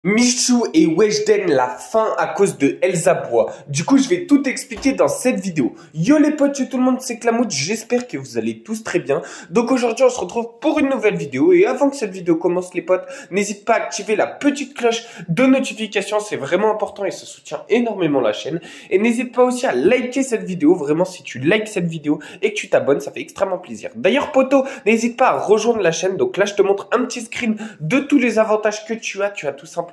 Michou et Weshden, la fin à cause de Elsa Bois. Du coup, je vais tout expliquer dans cette vidéo. Yo les potes, tout le monde, c'est Clamoud. J'espère que vous allez tous très bien. Donc aujourd'hui, on se retrouve pour une nouvelle vidéo. Et avant que cette vidéo commence, les potes, n'hésite pas à activer la petite cloche de notification. C'est vraiment important et ça soutient énormément la chaîne. Et n'hésite pas aussi à liker cette vidéo. Vraiment, si tu likes cette vidéo et que tu t'abonnes, ça fait extrêmement plaisir. D'ailleurs, poto, n'hésite pas à rejoindre la chaîne. Donc là, je te montre un petit screen de tous les avantages que tu as. Tu as tout simplement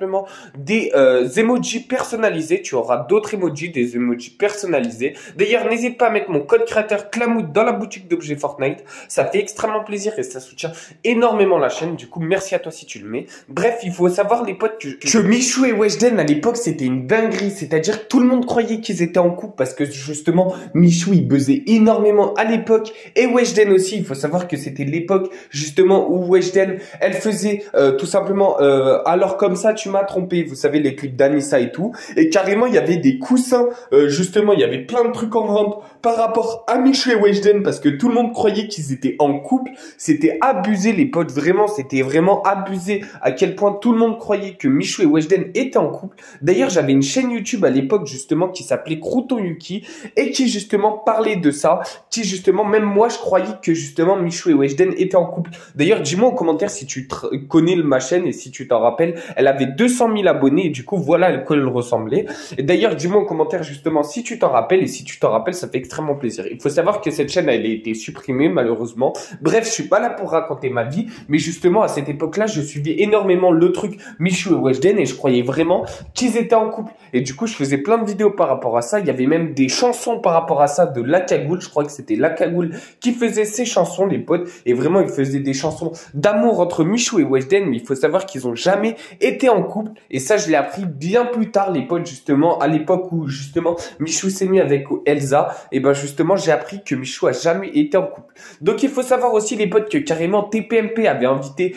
des emojis personnalisés. Tu auras d'autres emojis, des emojis personnalisés. D'ailleurs, n'hésite pas à mettre mon code créateur Clamoud dans la boutique d'objets Fortnite. Ça fait extrêmement plaisir et ça soutient énormément la chaîne. Du coup, merci à toi si tu le mets. Bref, il faut savoir, les potes, que Michou et Weshden, à l'époque, c'était une dinguerie. C'est-à-dire que tout le monde croyait qu'ils étaient en couple parce que, justement, Michou, il buzzait énormément à l'époque. Et Weshden aussi. Il faut savoir que c'était l'époque, justement, où Weshden, elle faisait tout simplement alors comme ça, tu m'as trompé, vous savez, les clips d'Anissa et tout, et carrément il y avait des coussins, justement il y avait plein de trucs en vente par rapport à Michou et Weshden, parce que tout le monde croyait qu'ils étaient en couple. C'était abusé les potes, vraiment, c'était vraiment abusé à quel point tout le monde croyait que Michou et Weshden étaient en couple. D'ailleurs, j'avais une chaîne YouTube à l'époque justement qui s'appelait Crouton Yuki et qui justement parlait de ça, qui justement, même moi je croyais que justement Michou et Weshden étaient en couple. D'ailleurs, dis-moi en commentaire si tu connais ma chaîne et si tu t'en rappelles. Elle avait 200 000 abonnés et du coup voilà à quoi elle ressemblait. Et d'ailleurs, dis-moi en commentaire justement si tu t'en rappelles, et si tu t'en rappelles, ça fait extrêmement plaisir. Il faut savoir que cette chaîne, elle a été supprimée malheureusement. Bref, je suis pas là pour raconter ma vie, mais justement à cette époque-là, je suivais énormément le truc Michou et Weshden et je croyais vraiment qu'ils étaient en couple. Et du coup, je faisais plein de vidéos par rapport à ça. Il y avait même des chansons par rapport à ça de La Cagoule. Je crois que c'était La Cagoule qui faisait ces chansons, les potes. Et vraiment, ils faisaient des chansons d'amour entre Michou et Weshden, mais il faut savoir qu'ils ont jamais été en couple. Et ça, je l'ai appris bien plus tard, les potes, justement, à l'époque où, justement, Michou s'est mis avec Elsa. Et ben, justement, j'ai appris que Michou a jamais été en couple. Donc, il faut savoir aussi, les potes, que carrément TPMP avait invité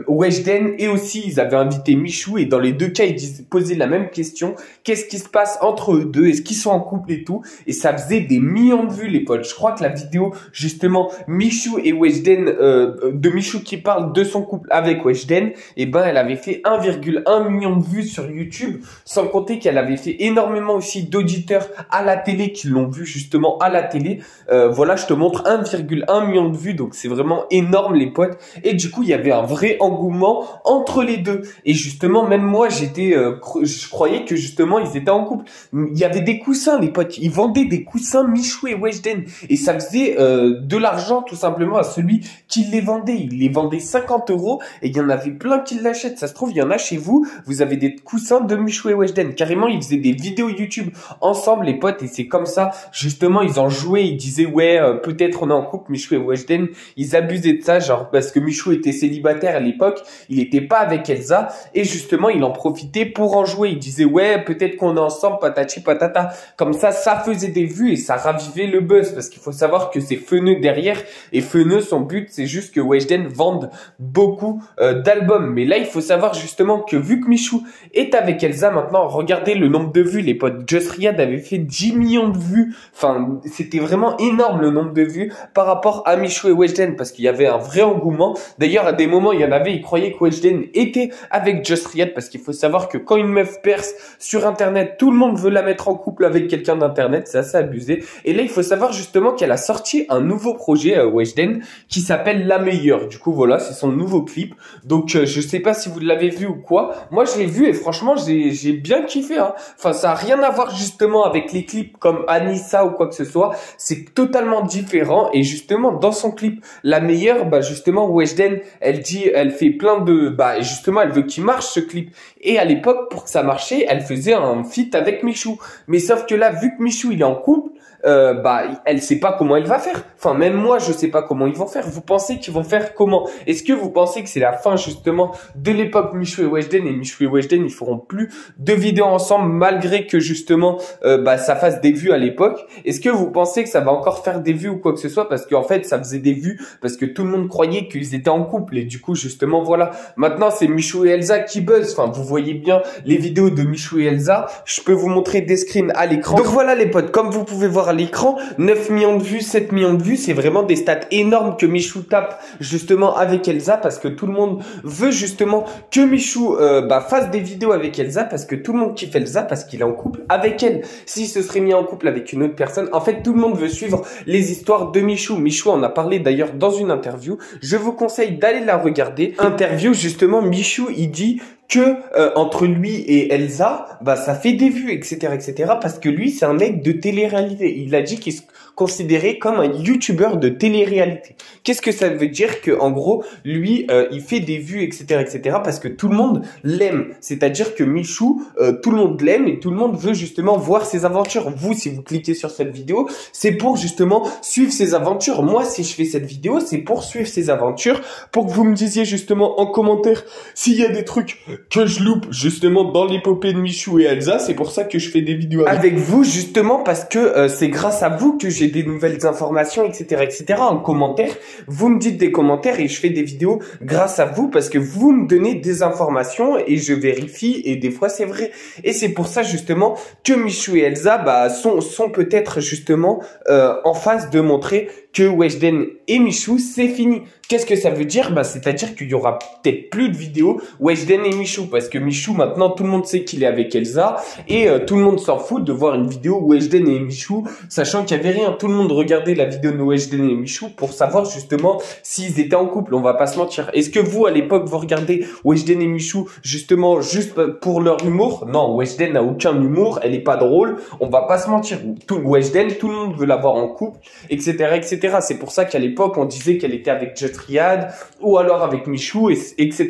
Weshden et aussi, ils avaient invité Michou. Et dans les deux cas, ils posaient la même question. Qu'est-ce qui se passe entre eux deux? Est-ce qu'ils sont en couple et tout? Et ça faisait des millions de vues, les potes. Je crois que la vidéo, justement, Michou et Weshden, de Michou qui parle de son couple avec Weshden, et ben, elle avait fait 1,1 million de vues sur YouTube, sans compter qu'elle avait fait énormément aussi d'auditeurs à la télé qui l'ont vu justement à la télé. Voilà, je te montre 1,1 million de vues, donc c'est vraiment énorme, les potes. Et du coup, il y avait un vrai engouement entre les deux. Et justement, même moi, je croyais que justement, ils étaient en couple. Il y avait des coussins, les potes. Ils vendaient des coussins Michou et Weshden. Et ça faisait de l'argent, tout simplement, à celui qui les vendait. Il les vendait 50 € et il y en avait plein qui l'achètent. Ça se trouve, il y en a chez vous. Vous avez des coussins de Michou et Weshden. Carrément, ils faisaient des vidéos YouTube ensemble, les potes. Et c'est comme ça, justement, ils en jouaient. Ils disaient, ouais, peut-être on est en couple, Michou et Weshden. Ils abusaient de ça, genre, parce que Michou était célibataire à l'époque. Il était pas avec Elsa. Et justement, il en profitait pour en jouer. Il disait, ouais, peut-être qu'on est ensemble, patati patata. Comme ça faisait des vues et ça ravivait le buzz. Parce qu'il faut savoir que c'est Feneux derrière. Et Feneux, son but, c'est juste que Weshden vende beaucoup d'albums. Mais là, il faut savoir justement que vu que Michou est avec Elsa maintenant, regardez le nombre de vues, les potes. Just Riyad avait fait 10 millions de vues. Enfin, c'était vraiment énorme le nombre de vues par rapport à Michou et Weshden parce qu'il y avait un vrai engouement. D'ailleurs, à des moments, il y en avait, ils croyaient que Weshden était avec Just Riyad parce qu'il faut savoir que quand une meuf perce sur Internet, tout le monde veut la mettre en couple avec quelqu'un d'Internet. C'est assez abusé. Et là, il faut savoir justement qu'elle a sorti un nouveau projet, Weshden, qui s'appelle La Meilleure. Du coup, voilà, c'est son nouveau clip. Donc, je sais pas si vous l'avez vu ou quoi. Moi, je l'ai vu et franchement, j'ai bien kiffé, hein. Enfin, ça a rien à voir justement avec les clips comme Anissa ou quoi que ce soit. C'est totalement différent. Et justement, dans son clip La Meilleure, bah, justement, Weshden, elle fait plein de, bah, justement, elle veut qu'il marche ce clip. Et à l'époque, pour que ça marchait, elle faisait un feat avec Michou. Mais sauf que là, vu que Michou, il est en couple, bah, elle sait pas comment elle va faire. Enfin, même moi, je sais pas comment ils vont faire. Vous pensez qu'ils vont faire comment? Est-ce que vous pensez que c'est la fin, justement, de l'époque Michou et Weshden, et Michou et Weshden, ils feront plus de vidéos ensemble, malgré que, justement, bah, ça fasse des vues à l'époque? Est-ce que vous pensez que ça va encore faire des vues ou quoi que ce soit? Parce qu'en fait, ça faisait des vues, parce que tout le monde croyait qu'ils étaient en couple, et du coup, justement, voilà. Maintenant, c'est Michou et Elsa qui buzz. Enfin, vous voyez bien les vidéos de Michou et Elsa. Je peux vous montrer des screens à l'écran. Donc voilà, les potes, comme vous pouvez voir voir à l'écran. 9 millions de vues, 7 millions de vues, c'est vraiment des stats énormes que Michou tape justement avec Elsa parce que tout le monde veut justement que Michou fasse des vidéos avec Elsa parce que tout le monde kiffe Elsa parce qu'il est en couple avec elle. Si se serait mis en couple avec une autre personne, en fait tout le monde veut suivre les histoires de Michou. Michou en a parlé d'ailleurs dans une interview. Je vous conseille d'aller la regarder. Interview justement, Michou il dit que entre lui et Elsa, ça fait des vues, etc., parce que lui, c'est un mec de télé-réalité. Il a dit qu'il se considérait comme un YouTuber de télé-réalité. Qu'est-ce que ça veut dire? Que en gros, lui, il fait des vues, etc., parce que tout le monde l'aime. C'est-à-dire que Michou, tout le monde l'aime et tout le monde veut justement voir ses aventures. Vous, si vous cliquez sur cette vidéo, c'est pour justement suivre ses aventures. Moi, si je fais cette vidéo, c'est pour suivre ses aventures, pour que vous me disiez justement en commentaire s'il y a des trucs que je loupe justement dans l'épopée de Michou et Elsa. C'est pour ça que je fais des vidéos avec vous justement parce que c'est grâce à vous que j'ai des nouvelles informations, etc., en commentaire. Vous me dites des commentaires et je fais des vidéos grâce à vous parce que vous me donnez des informations et je vérifie et des fois c'est vrai. Et c'est pour ça justement que Michou et Elsa sont peut-être justement en phase de montrer que Weshden et Michou, c'est fini. Qu'est-ce que ça veut dire? C'est-à-dire qu'il y aura peut-être plus de vidéos Weshden et Michou parce que Michou, maintenant, tout le monde sait qu'il est avec Elsa et tout le monde s'en fout de voir une vidéo Weshden et Michou, sachant qu'il n'y avait rien. Tout le monde regardait la vidéo de Weshden et Michou pour savoir justement s'ils étaient en couple. On va pas se mentir. Est-ce que vous, à l'époque, vous regardez Weshden et Michou justement juste pour leur humour? Non, Weshden n'a aucun humour. Elle est pas drôle. On va pas se mentir. Weshden, tout le monde veut la voir en couple, etc., C'est pour ça qu'à l'époque, on disait qu'elle était avec Just Riyad ou alors avec Michou, etc.,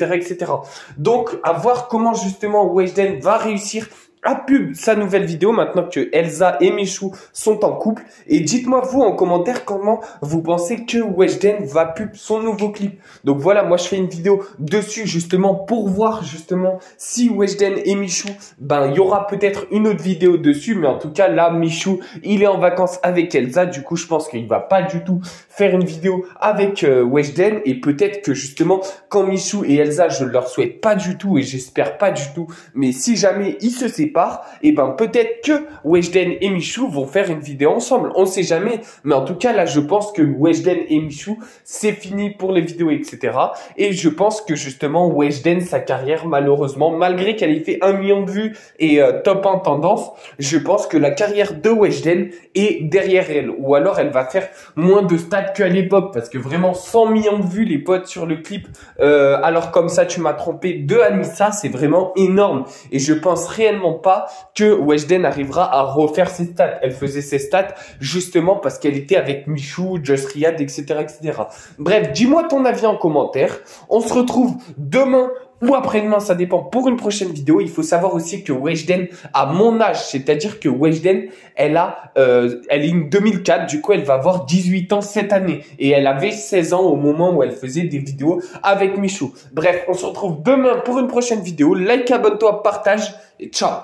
Donc, à voir comment justement Weshden va réussir à pub sa nouvelle vidéo maintenant que Elsa et Michou sont en couple. Et dites-moi vous en commentaire comment vous pensez que Weshden va pub son nouveau clip. Donc voilà, moi je fais une vidéo dessus justement pour voir justement si Weshden et Michou, il y aura peut-être une autre vidéo dessus. Mais en tout cas là, Michou, il est en vacances avec Elsa. Du coup, je pense qu'il va pas du tout faire une vidéo avec Weshden. Et peut-être que justement, quand Michou et Elsa, je leur souhaite pas du tout et j'espère pas du tout. Mais si jamais ils se séparent, et peut-être que Weshden et Michou vont faire une vidéo ensemble. On sait jamais, mais en tout cas là je pense que Weshden et Michou c'est fini pour les vidéos, etc. Et je pense que justement Weshden, sa carrière malheureusement, malgré qu'elle ait fait 1 million de vues et top 1 tendance, je pense que la carrière de Weshden est derrière elle, ou alors elle va faire moins de stats qu'à l'époque, parce que vraiment 100 millions de vues les potes sur le clip, alors comme ça tu m'as trompé de Anissa, c'est vraiment énorme. Et je pense réellement pas que Weshden arrivera à refaire ses stats. Elle faisait ses stats justement parce qu'elle était avec Michou, Just Riyad, etc., Bref, dis-moi ton avis en commentaire. On se retrouve demain ou après-demain, ça dépend, pour une prochaine vidéo. Il faut savoir aussi que Weshden a mon âge, c'est-à-dire que Weshden, elle est une 2004, du coup elle va avoir 18 ans cette année. Et elle avait 16 ans au moment où elle faisait des vidéos avec Michou. Bref, on se retrouve demain pour une prochaine vidéo. Like, abonne-toi, partage et ciao.